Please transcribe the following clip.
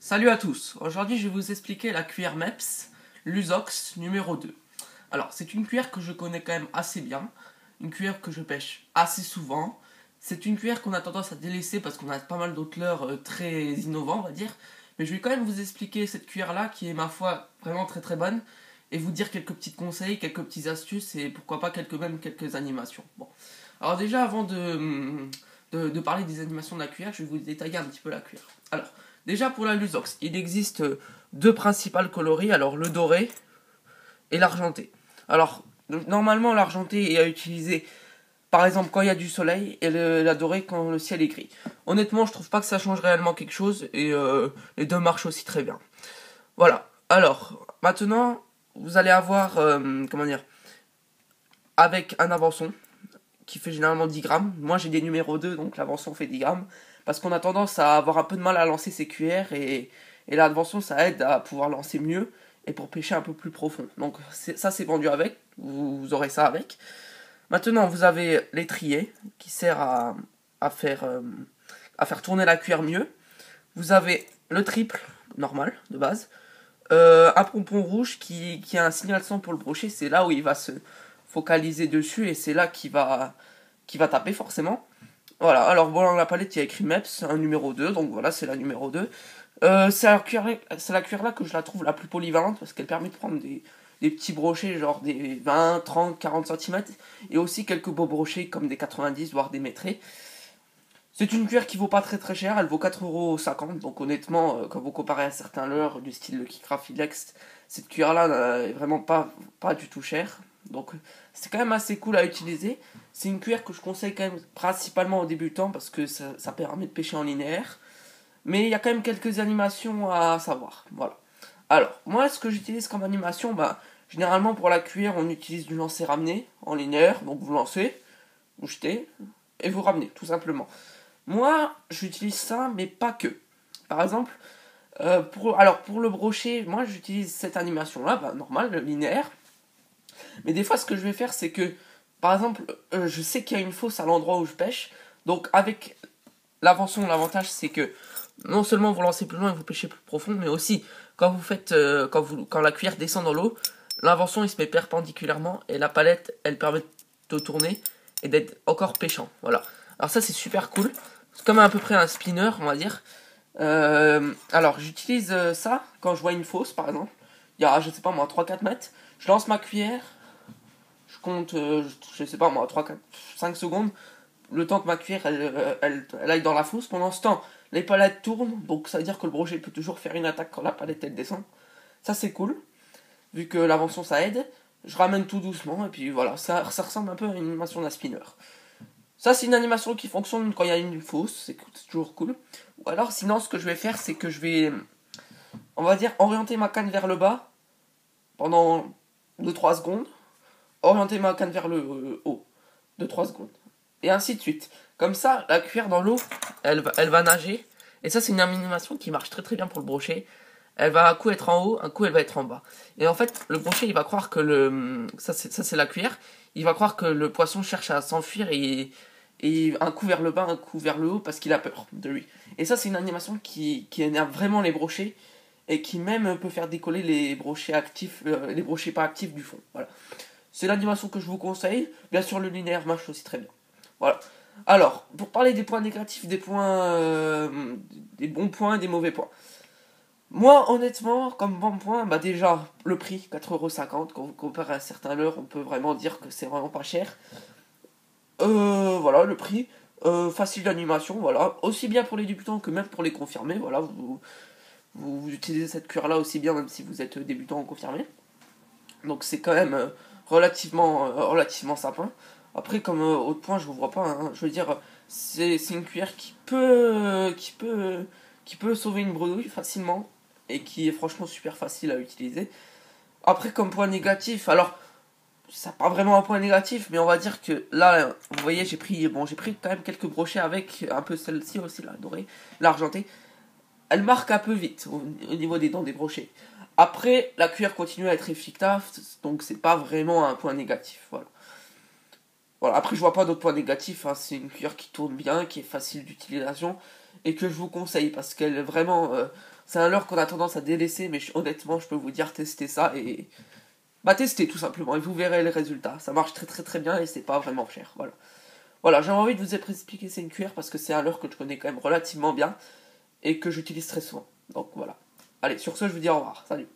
Salut à tous, aujourd'hui je vais vous expliquer la cuillère MEPS Lusox numéro 2. Alors c'est une cuillère que je connais quand même assez bien, une cuillère que je pêche assez souvent. C'est une cuillère qu'on a tendance à délaisser parce qu'on a pas mal d'autres leurres très innovants on va dire. Mais je vais quand même vous expliquer cette cuillère là qui est ma foi vraiment très très bonne et vous dire quelques petits conseils, quelques petites astuces et pourquoi pas quelques animations. Bon. Alors déjà avant de parler des animations de la cuillère, je vais vous détailler un petit peu la cuillère. Alors déjà pour la Lusox, il existe deux principales coloris, alors le doré et l'argenté. Alors normalement l'argenté est à utiliser par exemple quand il y a du soleil et la dorée quand le ciel est gris. Honnêtement je trouve pas que ça change réellement quelque chose et les deux marchent aussi très bien. Voilà, alors maintenant vous allez avoir, comment dire, avec un avançon qui fait généralement 10 grammes. Moi j'ai des numéros 2 donc l'avançon fait 10 grammes. Parce qu'on a tendance à avoir un peu de mal à lancer ses cuillères et l'avançon ça aide à pouvoir lancer mieux et pour pêcher un peu plus profond. Donc ça c'est vendu avec, vous aurez ça avec. Maintenant vous avez l'étrier qui sert à faire tourner la cuillère mieux. Vous avez le triple normal de base. Un pompon rouge qui a un signal son pour le brochet, c'est là où il va se focaliser dessus et c'est là qu'il va taper forcément. Voilà, alors bon, dans la palette il y a écrit MEPS, un numéro 2, donc voilà, c'est la numéro 2. C'est la cuillère là que je la trouve la plus polyvalente parce qu'elle permet de prendre des petits brochets, genre des 20, 30, 40 cm, et aussi quelques beaux brochets comme des 90, voire des mètrés. C'est une cuillère qui vaut pas très très cher, elle vaut 4,50€, donc honnêtement, quand vous comparez à certains leurres du style le Kikra Filex, cette cuillère là est vraiment pas du tout chère. Donc c'est quand même assez cool à utiliser. C'est une cuillère que je conseille quand même principalement aux débutants parce que ça permet de pêcher en linéaire. Mais il y a quand même quelques animations à savoir. Voilà. Alors, moi ce que j'utilise comme animation, généralement pour la cuillère on utilise du lancer ramené en linéaire. Donc vous lancez, vous jetez et vous ramenez tout simplement. Moi j'utilise ça mais pas que. Par exemple, pour le brochet, moi j'utilise cette animation là, normal, linéaire. Mais des fois, ce que je vais faire, c'est que, par exemple, je sais qu'il y a une fosse à l'endroit où je pêche. Donc, avec l'avançon, l'avantage, c'est que non seulement vous lancez plus loin et vous pêchez plus profond, mais aussi, quand vous faites, quand la cuillère descend dans l'eau, l'avançon, il se met perpendiculairement et la palette, elle permet de tourner et d'être encore pêchant. Voilà. Alors ça, c'est super cool. C'est comme à peu près un spinner, on va dire. Alors, j'utilise ça quand je vois une fosse, par exemple. Il y a, je sais pas moi, 3-4 mètres. Je lance ma cuillère, je compte, je sais pas moi, 3, 4, 5 secondes, le temps que ma cuillère elle aille dans la fosse. Pendant ce temps, les palettes tournent, donc ça veut dire que le brochet peut toujours faire une attaque quand la palette elle descend. Ça c'est cool, vu que l'avançon ça aide. Je ramène tout doucement, et puis voilà, ça ressemble un peu à une animation d'un spinner. Ça c'est une animation qui fonctionne quand il y a une fosse, c'est toujours cool. Ou alors sinon ce que je vais faire c'est que je vais, on va dire, orienter ma canne vers le bas pendant 2-3 secondes, orienter ma canne vers le haut, 2-3 secondes. Et ainsi de suite. Comme ça, la cuillère dans l'eau, elle va nager. Et ça, c'est une animation qui marche très très bien pour le brochet. Elle va un coup être en haut, un coup elle va être en bas. Et en fait, le brochet, il va croire que ça c'est la cuillère. Il va croire que le poisson cherche à s'enfuir et un coup vers le bas, un coup vers le haut parce qu'il a peur de lui. Et ça, c'est une animation qui énerve vraiment les brochets et qui même peut faire décoller les brochets actifs, les brochets pas actifs du fond. Voilà. C'est l'animation que je vous conseille. Bien sûr, le linéaire marche aussi très bien. Voilà. Alors, pour parler des points négatifs, des bons points et des mauvais points. Moi, honnêtement, comme bon point, déjà, le prix, 4,50€, quand vous comparez à certains leurres, on peut vraiment dire que c'est vraiment pas cher. Voilà, le prix. Facile d'animation, voilà. Aussi bien pour les débutants que même pour les confirmés, voilà. Vous utilisez cette cuillère-là aussi bien même si vous êtes débutant ou confirmé. Donc c'est quand même relativement sympa. Après, comme autre point, je vous vois pas. Hein. Je veux dire, c'est une cuillère qui peut sauver une bredouille facilement et qui est franchement super facile à utiliser. Après, comme point négatif, alors ça pas vraiment un point négatif, mais on va dire que là, vous voyez, j'ai pris quand même quelques brochets avec un peu celle-ci aussi, la dorée, l'argentée. Elle marque un peu vite au niveau des dents des brochets. Après, la cuillère continue à être efficace, donc c'est pas vraiment un point négatif. Voilà. Voilà. Après, je vois pas d'autres points négatifs. Hein. C'est une cuillère qui tourne bien, qui est facile d'utilisation et que je vous conseille parce qu'elle est vraiment... c'est un leurre qu'on a tendance à délaisser, mais honnêtement, je peux vous dire, testez ça et... Bah testez tout simplement et vous verrez les résultats. Ça marche très très très bien et c'est pas vraiment cher. Voilà. Voilà, j'avais envie de vous expliquer c'est une cuillère parce que c'est un leurre que je connais quand même relativement bien et que j'utilise très souvent. Donc voilà. Allez, sur ce, je vous dis au revoir. Salut.